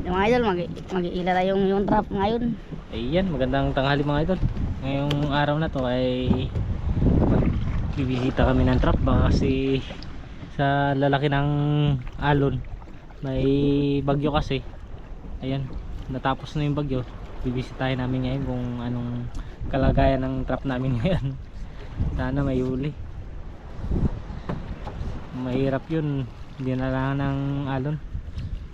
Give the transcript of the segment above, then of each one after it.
Yung mga idol, mag-iila yung trap ngayon. Ayan, magandang tanghali mga idol. Ngayong araw na to ay bibisita kami ng trap baka kasi sa lalaki ng alon may bagyo kasi. Ayan, natapos na yung bagyo. Bibisitahin namin ngayon kung anong kalagayan ng trap namin ngayon. Sana may huli. Mahirap yun, hindi na lang ng alon.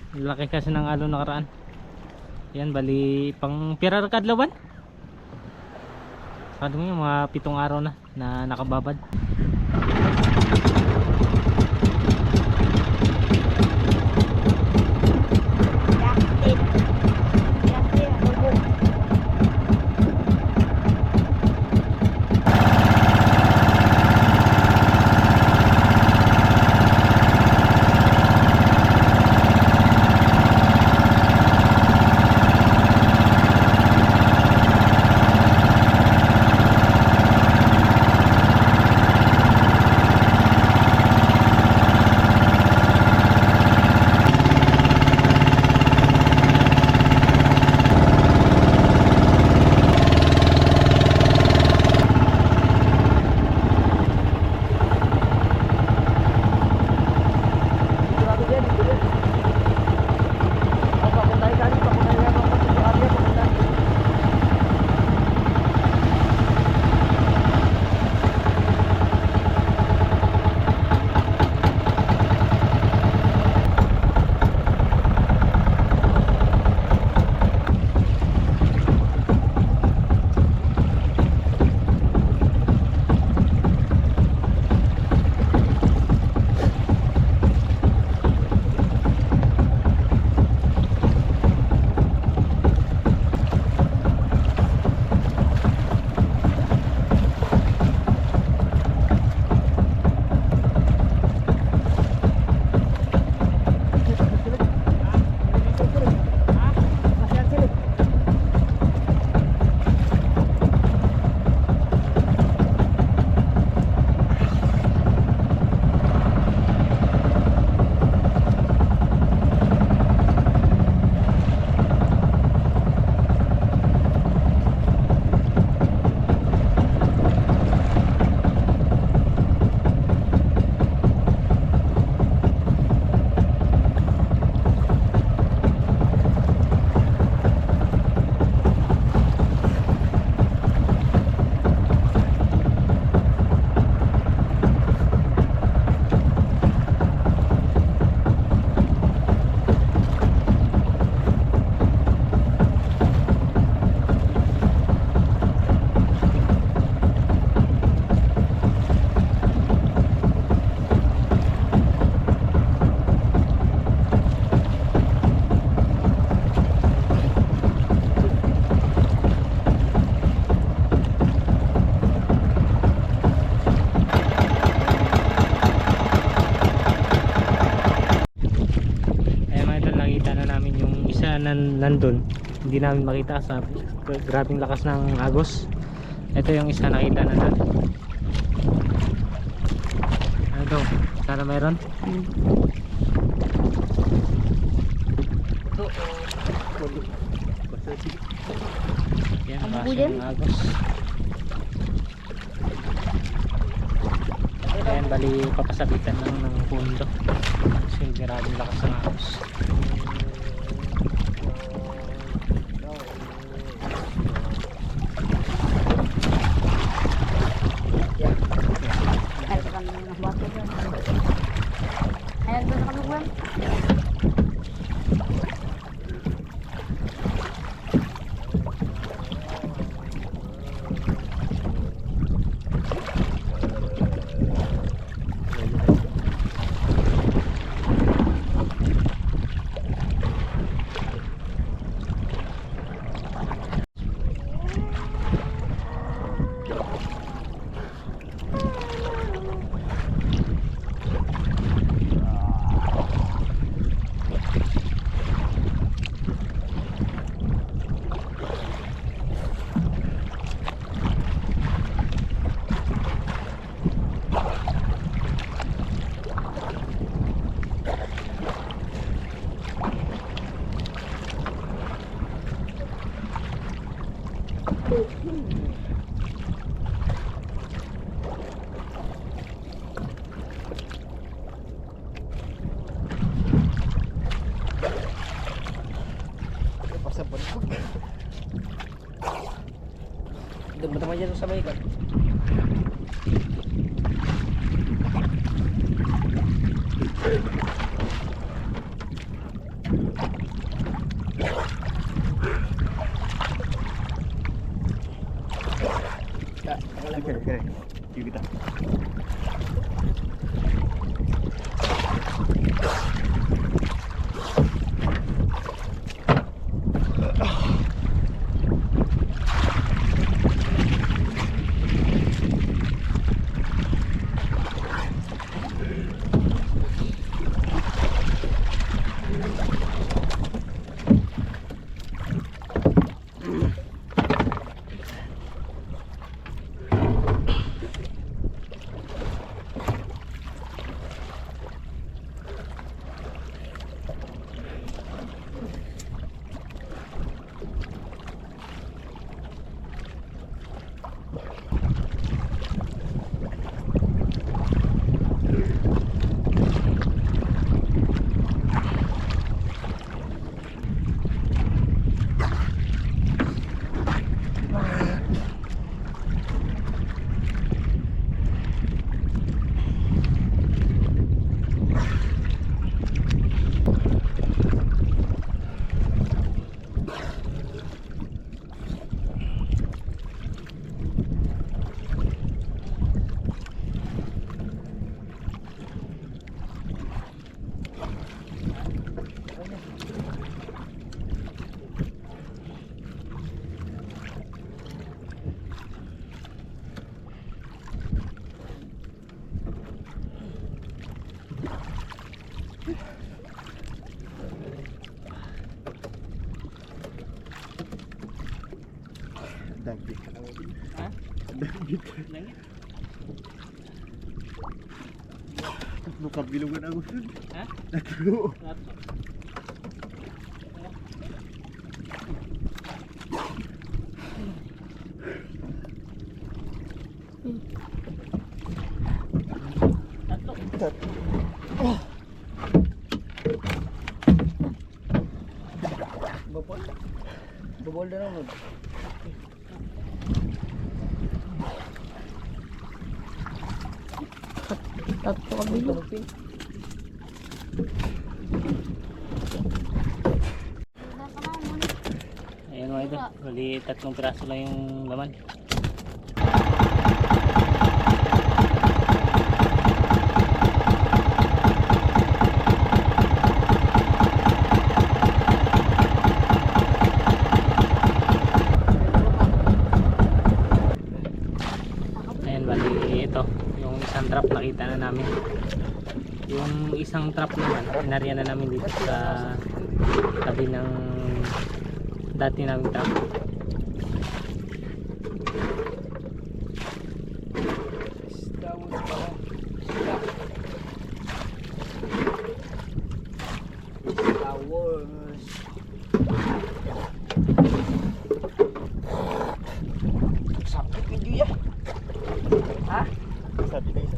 Laki kasi ng alon nakaraan. Yan, bali pang pirar kadlawan. Sabi mo yung mga 7 araw na nakababad. Nandun hindi namin makita sa grabing lakas ng agos. Ito yung isa nakita na natin. Ano to? Sana mayroon? Yan, lakas ng agos. Ayan, bali papasabitan lang ng pundo kasi grabing lakas ng agos. Doon mo naman yan sa may ikat. Kere. Sige kita. Dagit. Ha? Dagit. Langit. Tatlo kabilungan ako sun. Ha? Tatlo. Lato. Tatlo. Tatlo. Babol. Babol na naman. Tatlo ka bilo. Talupin. Ayan mga idol. Bali 3 piraso lang yung laman. Ayan, bali ito yung isang trap nakita na namin. Yung isang trap naman inarya na namin dito sa tabi ng dati namin trap. Dawon pala. Sila. Dawon. Sakit video ya. Ha? Sabi na isa.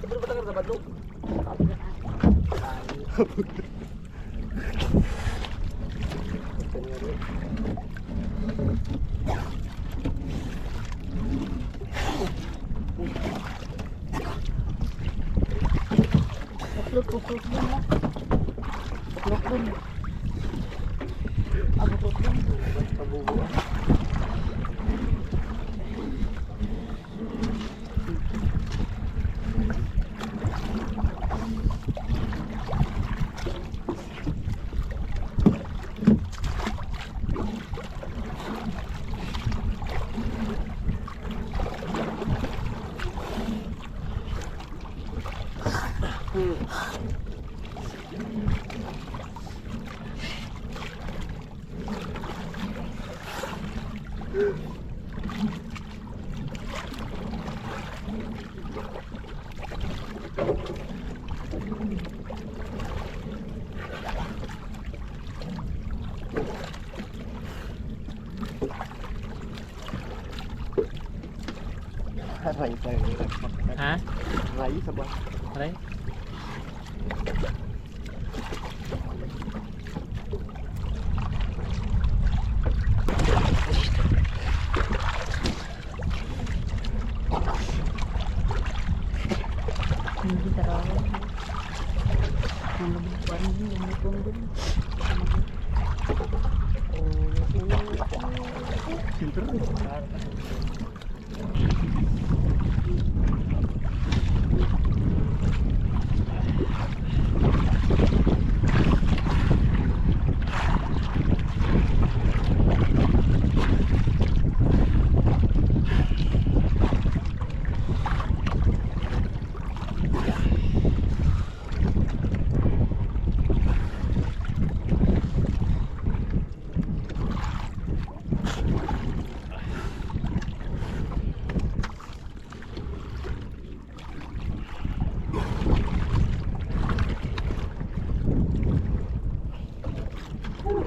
Betul betul kan sahabat lu. Tuklok mo na. Tuklok mo. Abo tuklok mo. Pabubuan. Ray tayo. Ha? Ray sa ba? Aray? Hindi tarawag. Malabang din, lumipong din. Filter.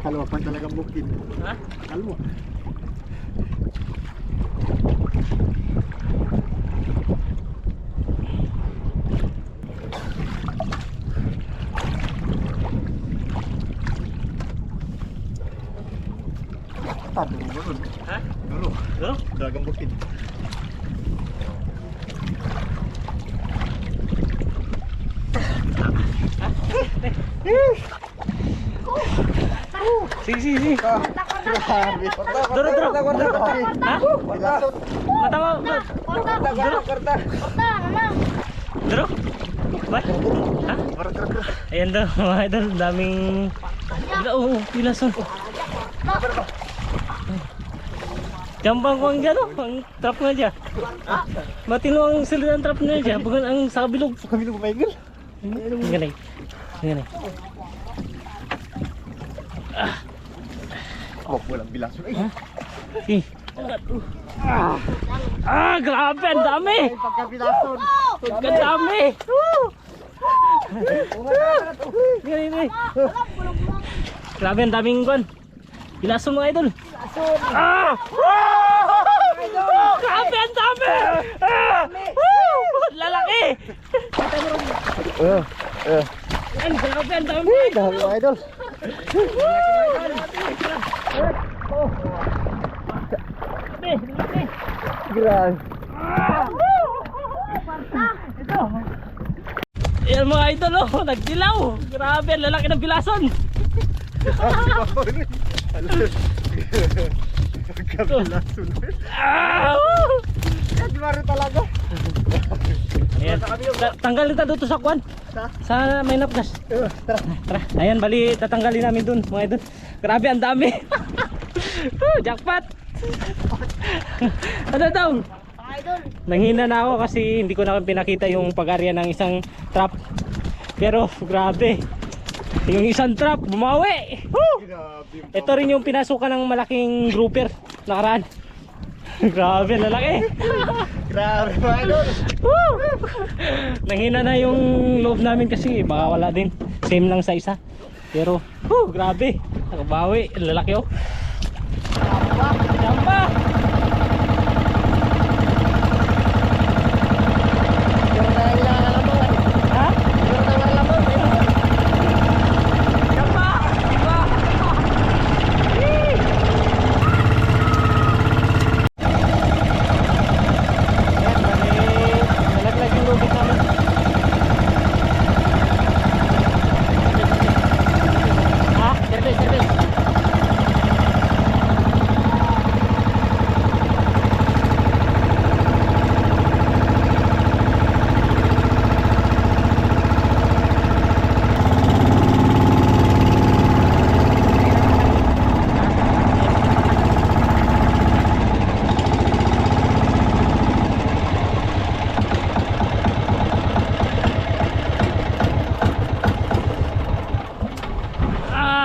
Kalwa pa talagang bukid. Ha? Kalwa. Tabi mo doon. Ha? Dulo. Dulo? Talagang bukid. Sige, sige, sige. Grabe. Duro, duro. Ha? Bilasot. Mata mo. Karta, karta. Duro? Ba? Ha? Ayan daw, mga idol. Daming... Oo, pilason. Jambang ko ang dyan, oh. Ang trap nga dyan. Matino ang silid ang trap nga dyan. Bukan ang sabilog. Kami nung maingil. Ang ganay. Ang ganay. Oh, walang bilasot. Ay, Eh. Grabe, ang dami. pagkabilason. Ang dami. Ganay, ganay. Grabe, ang daming kwan. Pilason mga idol. Grabe, ang dami. Lalaki. Ang grabe, ang dami. Dahil mga idol. Lalaki. Grabe. Yan mga idol, oh, nagdilaw. Grabe, ang lalaki ng pilason. Pagkabilason. Kadwari talaga. Ayan. Tanggalin tayo dito sa kwan. Sa may napgas. Tara. Ayan, bali tatanggalin namin dun mga idol. Grabe, ang dami. Jackpot. Ano daw? Nanghina na ako kasi hindi ko na pinakita yung pag-arya ng isang trap. Pero grabe. Yung isang trap, bumawi. Grabe. Ito rin yung pinasukan ng malaking grouper nakaraan. Grabe, lalaki. Grabe mga idol. Nanghina na yung loob namin kasi baka wala din. Same lang sa isa. Pero, grabe. Nakabawi, lalaki oh. Jamba! Ha? Jamba! Jamba! Nalaglag yung lubid namin. Ha? Service, service.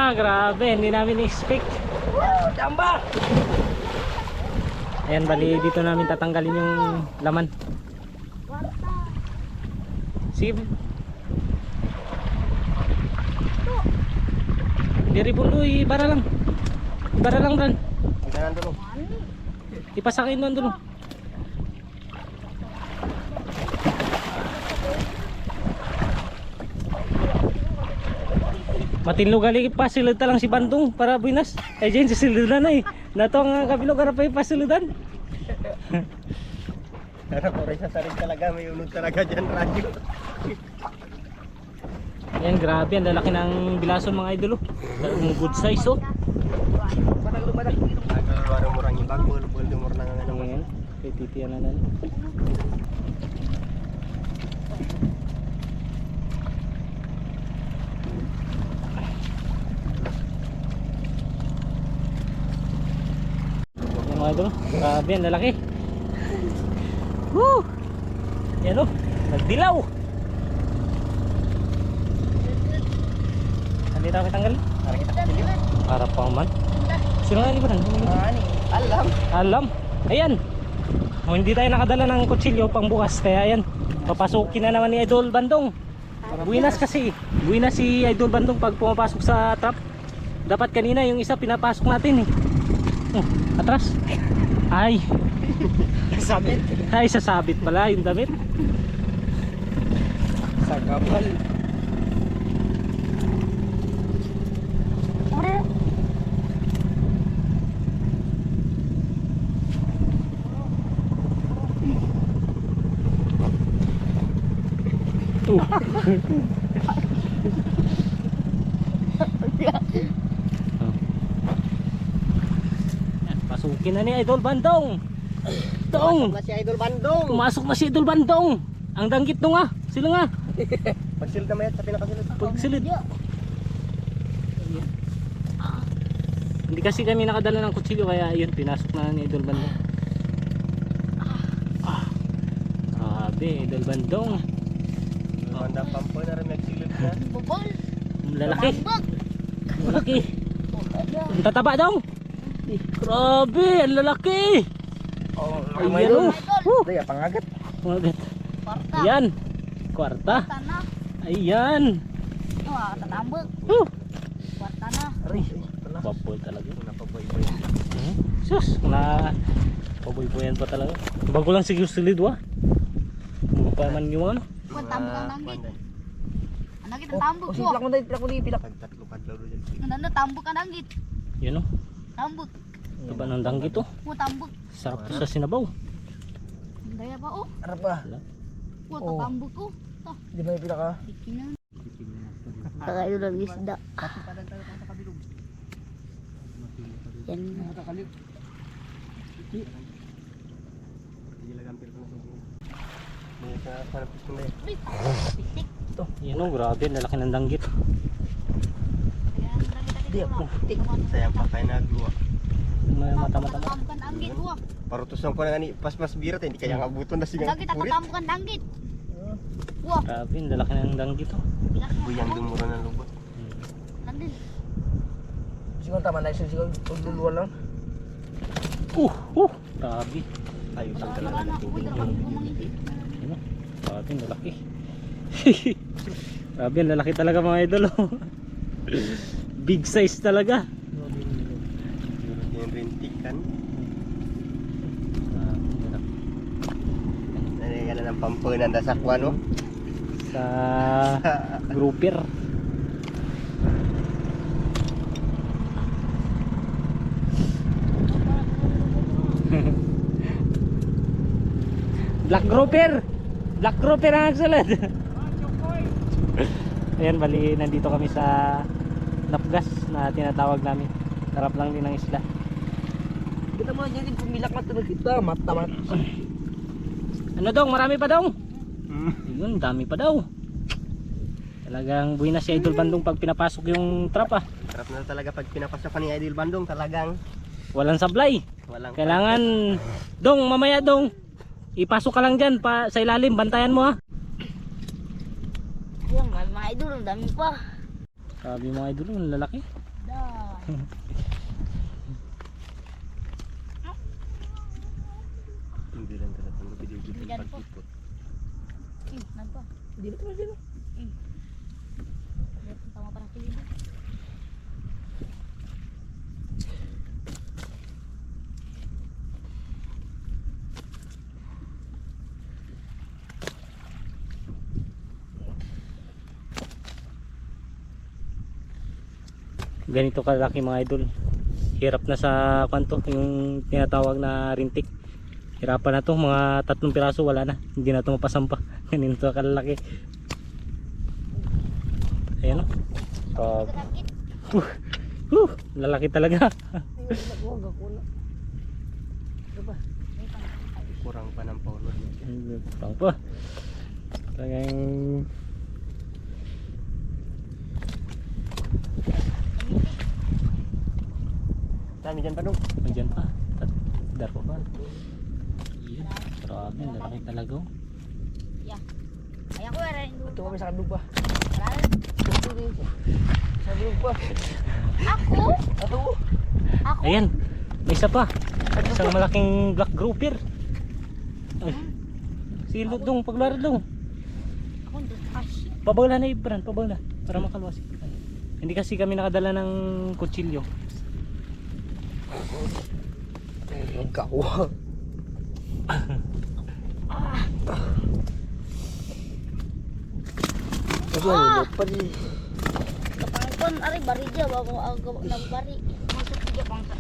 Grabe, hindi namin expect. Jamba! Ayan, bali dito namin tatanggalin yung laman. Sige. Diri pundo, ibara lang. Ibara lang, Ran. Ganyan dulu. Ipasakin doon doon. Matinlo gali pasilid ta lang si Bandung para buinas. Ay diyan si silidan ay. Nato ang kabilog ara pa pasilidan. Pero kung sa sarin talaga, may unod talaga dyan radyo. Yan, grabe, ang lalaki ng bilason mga idol oh. Talagang good size oh. Naglalaro mo rang ibang, bulbul mo rang ano. Ayan, kay titiyan na lang. Yan mga idol, grabe, ang lalaki. Woo! Yan oh, nagdilaw. Hindi tayo kitanggal. Para pa man. Sino nga liban? Alam. Alam. Ayan. Oh, hindi tayo nakadala ng kutsilyo pang bukas. Kaya ayan. Papasukin na naman ni Idol Bandong. Buinas kasi. Buinas si Idol Bandong pag pumapasok sa trap. Dapat kanina yung isa pinapasok natin eh. Oh, atras. Ay. Sabit. Ay, sasabit pala yung damit. Sa kapal. Pasukin na ni Idol Bandong. Tong. Si Idol Bandung. Pumasok na si Idol Bandong. Ang danggit no nga. Sila nga. Pagsilid na mayat sa pinakasilid. Pagsilid. Hindi kasi kami nakadala ng kutsilyo kaya yun pinasok na ni Idol Bandong. Grabe, Idol Bandong. Manda pampoy na rin nagsilid na. Bubol. Lalaki. Tambak. Lalaki. Ang tataba daw. Grabe, ang lalaki. Oh, Ayan o. Daya pangagat. Umagat. Kwarta. Ayan. Kwarta. Tanah. Ayan. Wah, tatambak. Kwarta na. Aray. Paboy talaga. Napaboy-boy. Sus, na paboy-boyan pa talaga. Bago lang siguro silid wa. Mga pa man yung ano. Kung tambak ang nanggit. Anak kita tambak Oh, po. pilak mo dahil, pilak mo di, pilak. Pagtatlo kadlaw doon dyan. Nanda tambak ang nanggit. Yun o. Tambak. Taba ng danggit o. Mo tambak. Sarap to sa sinabaw. Daya pa oh. Arap ba? Wah, Oh. tatambak ko. Di ba yung pilak ka? Ikinan. Kakayo lang isda. Yan. May sa panapis mo na eh. Pitik. Yan o, grabe. Lalaki ng danggit. Di ako. Sayang pa kayo nagluwa. May mata-mata. Tambak ang nanggit. Wah. Parutos lang ko na nga ni pas-pas birat hindi kaya nga abuton na siya Lagi kita purit. tambak ang nanggit. Wah. Grabe, lalaki ng danggit o. Buyang dumura ng lubot. Nandun. Siguro tama na siguro pagluluwa lang. Grabe. Ayos ang talaga Wala na. ng Uy, tubig. darakang kumangiti. Ano? Grabe, ang lalaki. Grabe, ang lalaki talaga mga idol oh. Big size talaga. Yung rintik kan. Grabe, ang lalaki. Yan na ng pampunan na sakwa no. Sa grouper. Black grouper. Black grouper ang agsalad. Ayan, bali nandito kami sa Napgas na tinatawag namin. Sarap lang din ng isla. Kita mo dyan, pumilak na tulog kita. Mata. Ano dong? Marami pa dong? Yun, dami pa daw. Talagang buhay na si Idol Bandong pag pinapasok yung trap ah. Sarap na talaga pag pinapasok ka ni Idol Bandung talagang Walang sablay. walang Kailangan dong, mamaya dong. Ipasok ka lang dyan pa sa ilalim, bantayan mo ha. Ayan, mga idol, ang dami pa. Sabi mga idol, ang lalaki. Da. hindi lang talaga ng video-video Bilan po. pagkipot. Nagpa. Hindi na tulog dyan. Tama pa ng kilid. ganito kalaki mga idol. Hirap na sa kwanto yung tinatawag na rintik. Hirapan na to, mga 3 piraso wala na, hindi na to mapasampa. Ganito kalaki. Ayan o. Lalaki talaga. Huwag ako na. Kurang pa ng paulod. Pang pa. Talagang Dami dyan pa dong. andyan pa. Daro pa. Yun. Grabe, lalaki talaga. Oh. Ayan ko, rin. Ito kami sa kandog pa. Wala. Sa kandog pa. Ako? Ato. Ako? Ayan, may isa pa. Isang malaking black grouper. Ay. Silo dong, paglaro dong. Ako, kasi. Pabawla na Ibran, pabawla. Para makalwasi. Hindi kasi kami nakadala ng kutsilyo. Ang kawa. Ano pa rin? Kapangkon, ari, bari dyan. Bago agaw ng bari. Masuk dyan pang sa.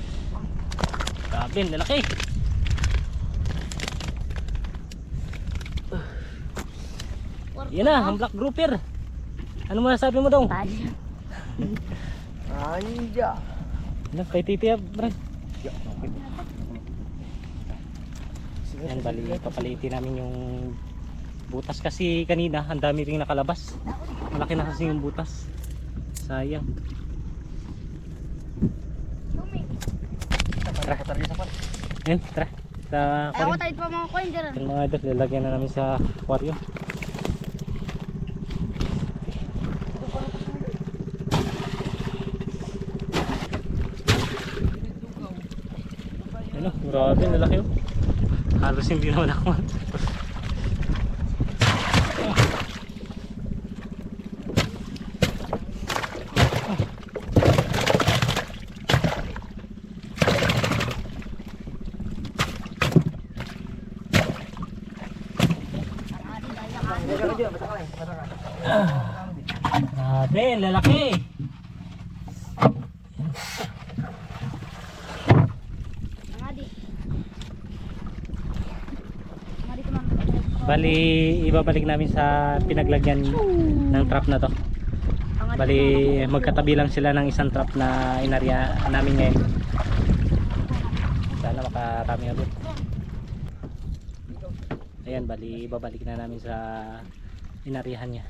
Grabe, lalaki. Yan na, ang black grouper. Ano masasabi mo dong? Tali. Anja. Ano, kay Titi Ibran. Yan, bali, papalitin namin yung butas kasi kanina, ang dami ring nakalabas. Malaki na kasi yung butas. Sayang. Tara, tara sa pan. Yan, tara. Sa Ako aquarium. tayo pa mga coin dyan. Yung mga idol, lalagyan na namin sa aquarium. Ano, grabe, lalaki oh. Halos hindi naman ako. Grabe, lalaki. Angadi. Angadi ko man. Bali, ibabalik namin sa pinaglagyan ng trap na to. Bali, magkatabi lang sila ng isang trap na inarya namin ngayon. Sana makarami ulit. Ayan, bali, ibabalik na namin sa inaryahan niya.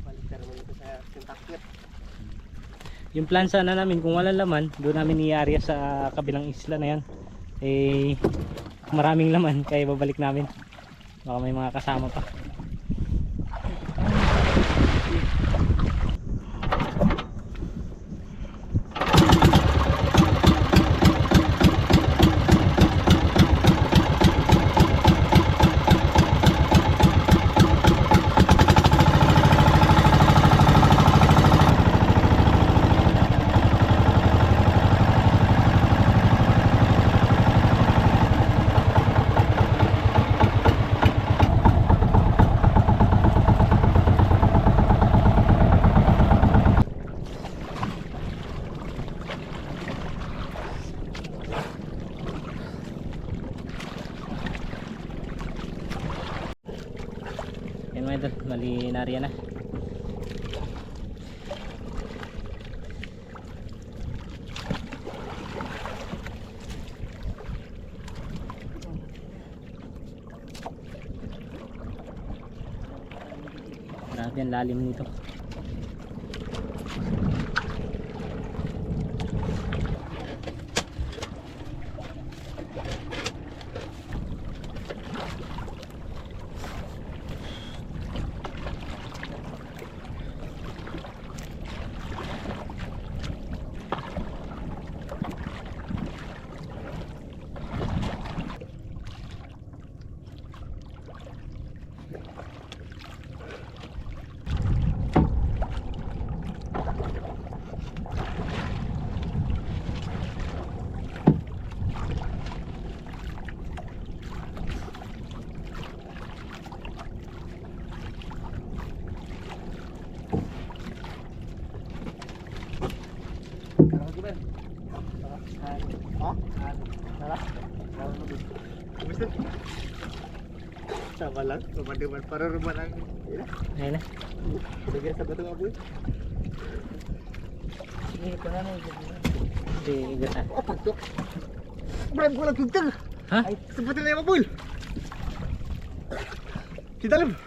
Balik na naman ito sa Kentucky. Yung plan sana namin, kung walang laman, doon namin i-area sa kabilang isla na yan. Eh, maraming laman, kaya babalik namin. Baka may mga kasama pa. Yan mga idol, mali narya na. Grabe ang lalim nito. Sama lang, kumaduman para rumah lang. Ayun na. Lagyan sa bato nga boy. Sige, pananay. Di gata. Oh, pagtok. Brad ko lang tugtog. Ha? Ay, sa bato na yung mabul. Kita lang.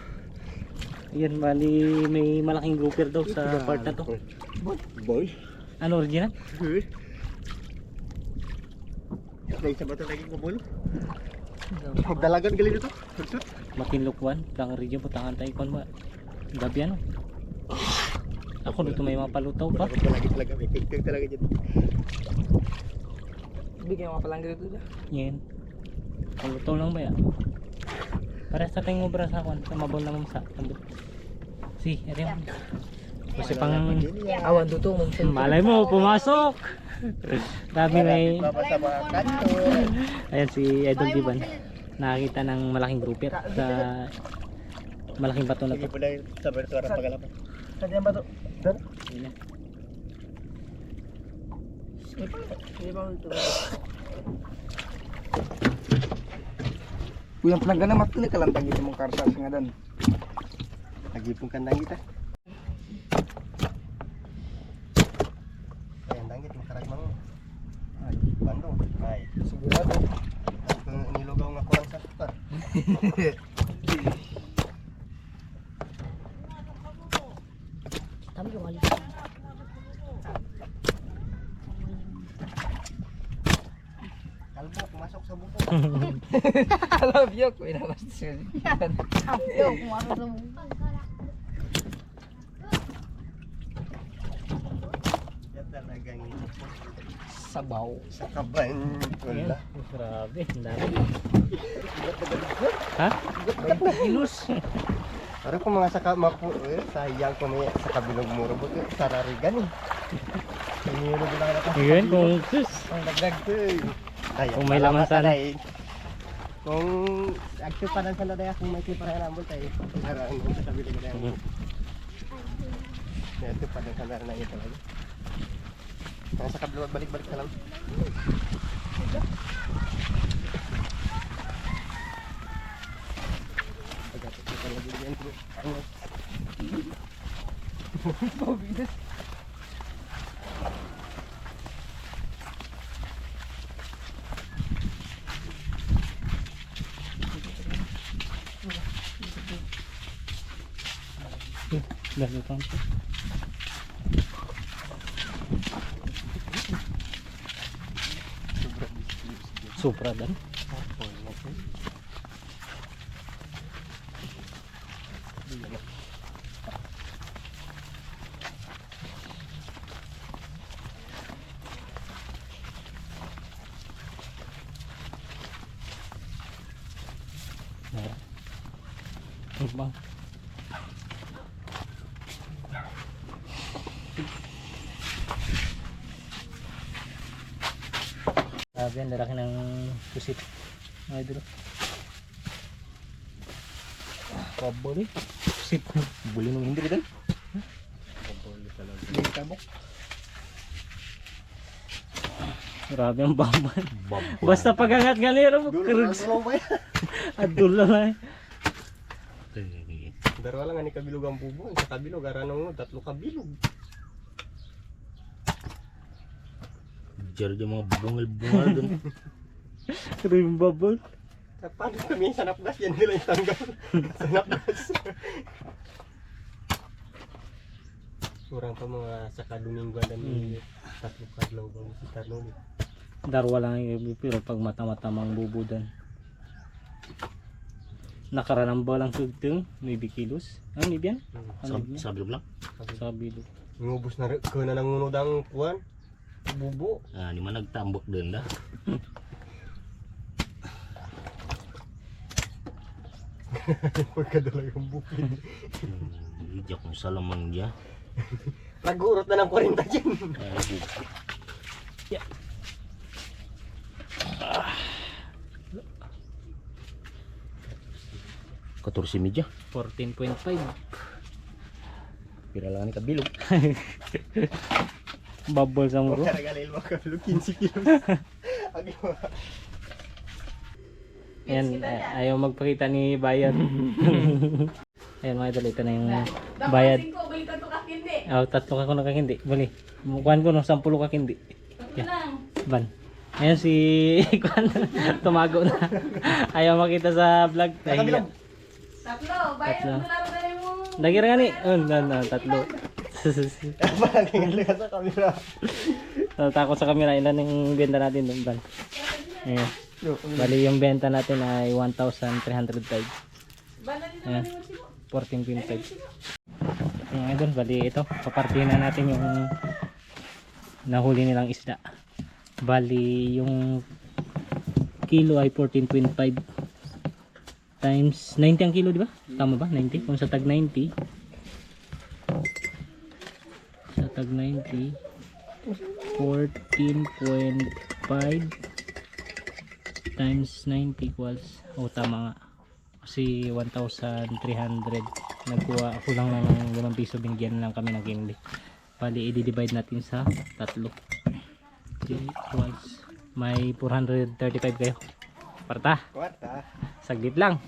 Yan, bali may malaking grouper daw sa part na to. Boy. Ano original? Dahil sa bato lagi mabul. Dalagan galing ito. Makinlukwan, kang region putangan tayo kon ba. Gabi ano. Ako dito may mapalutaw pa. Lagi talaga, may tigtag talaga dyan. Bigyan mo palang dito dyan. Yan. Palutaw lang ba ya? Para sa tayong obra sa kwan, sa mabaw na mamsa. Si, ariyan. Kasi pang Awan dito mong malay mo, pumasok! Dami may... Baba sa mga kanto. Ayan si Idol Diban. Nakakita ng malaking grouper sa malaking bato na Sige to. po na yung sa bertuara pagalapan. Saan ba to? Saan? Ayan. Sige pa ito. Kuyang pelanggan na mati ka lang tagi sa mong karsas nga dan. Lagi pong kandang kita. Ayan, dangit, makaragmang. Ay, bandong. Ay, Sigurado. ang nilugaw nga kurang sa tukar. Tama yung alis. Kalbo, pumasok sa buko. I love you. Kuya na basta siya. Yo, kung ano sa mong. Yan talagang Sabaw. sa kaban. Ayan. Wala. Grabe, ang dami. Ha? Kilos. Parang kung mga saka mapu, sayang ko may sa kabilog muro buto sararigan eh. Hiniro ko lang na Ayan, kung sus. Ang dagdag. Ay, Kung may laman sana. Kung active pa lang sana daya kung may kipa rin ambol tayo. Sarang mo sa kabilog na yan. Active pa lang sana na ito lagi. Kaya sa kabilog balik-balik na lang. Pagkatapos ko lagi yan bro. Ano? Pabidas. Dami pang to. Supra dan. Bang. Grabe ang lalaki ng pusit. Ay, dito. Kabali. Pusit. Buli nung hindi rin. Hindi tabok. Grabe ang bamban. Basta pagangat ganero mo. Krugs. Adul lang ay. Darawa lang nga ni kabilog ang bubo. Sa kabilog, aranong 3 kabilog. Diyan yung mga bungal-bungal dun. Rim bubble. Sa paano kami sa napgas, yan nila yung tanggal. Sa napgas. Kurang pa mga saka Dominguan dan 3 kadlaw bang si Tarnoli. Darwa lang yung pero pag mata-mata mang bubudan. Nakaranamba lang sugteng, maybe kilos. Ano ni biyan? Ano ni Sabi lang. Sabi do. Ngubos na ko na nangunod ang kuwan. Bubo. Ah, di man nagtambok din da. Pagkadalagang bukid. Ijak mo sa lamang dia. Nag-urot na ng 40 dyan. Katorsi media. 14.5. Pira lang ni kabilog. Bubble sa muro. Karagalil mo ka, 15 kilos. Ayan, ayaw magpakita ni Bayad. Ayan mga idol, ito na yung bayad. Oh, 3 ka ko nakakindi. Bali, mukuhan ko ng 10 kakindi. Yan. Ban. Ayan si Kwan, tumago na. Ayaw makita sa vlog. Nahiya. Tatlo, bayad mo laro na mo. Lagi rin nga ni. No, 3. Parang nga sa camera. Takot sa camera, ilan yung benta natin doon, Ban? Ayan. Bali yung benta natin ay 1,305. Ayan. 14.5. Ayan idol, bali ito. Papartihin na natin yung nahuli nilang isda. Bali yung kilo ay 14.5 times 90 ang kilo, di ba? Tama ba? 90? Kung sa tag 90 14.5 times 90 equals, tama nga, kasi 1,300. Nagkuha ako lang ng 5 piso, binigyan lang kami ng kindi. Bali i-divide natin sa 3 equals, may 435 kayo. Parta, saglit lang.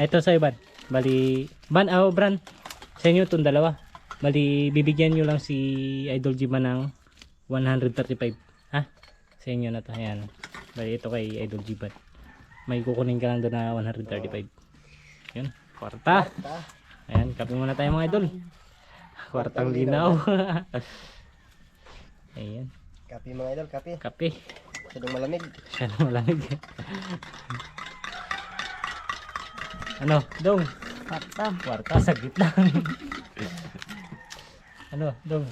Ito sa iban, bali Bran, sa inyo itong dalawa. Bali bibigyan nyo lang si Idol Jiba ng 135, ha? Sa inyo na to. Ayan, bali ito kay Idol Jiba, may kukunin ka lang doon na 135. Yun, kwarta. Ayan, kape muna tayo mga idol. Kwartang linaw. Ayan, Kape mga idol, kape. kape. Masyadong malamig. Siya na malamig. Ano, Dong? Kwarta, saglit lang. Ano, Dong?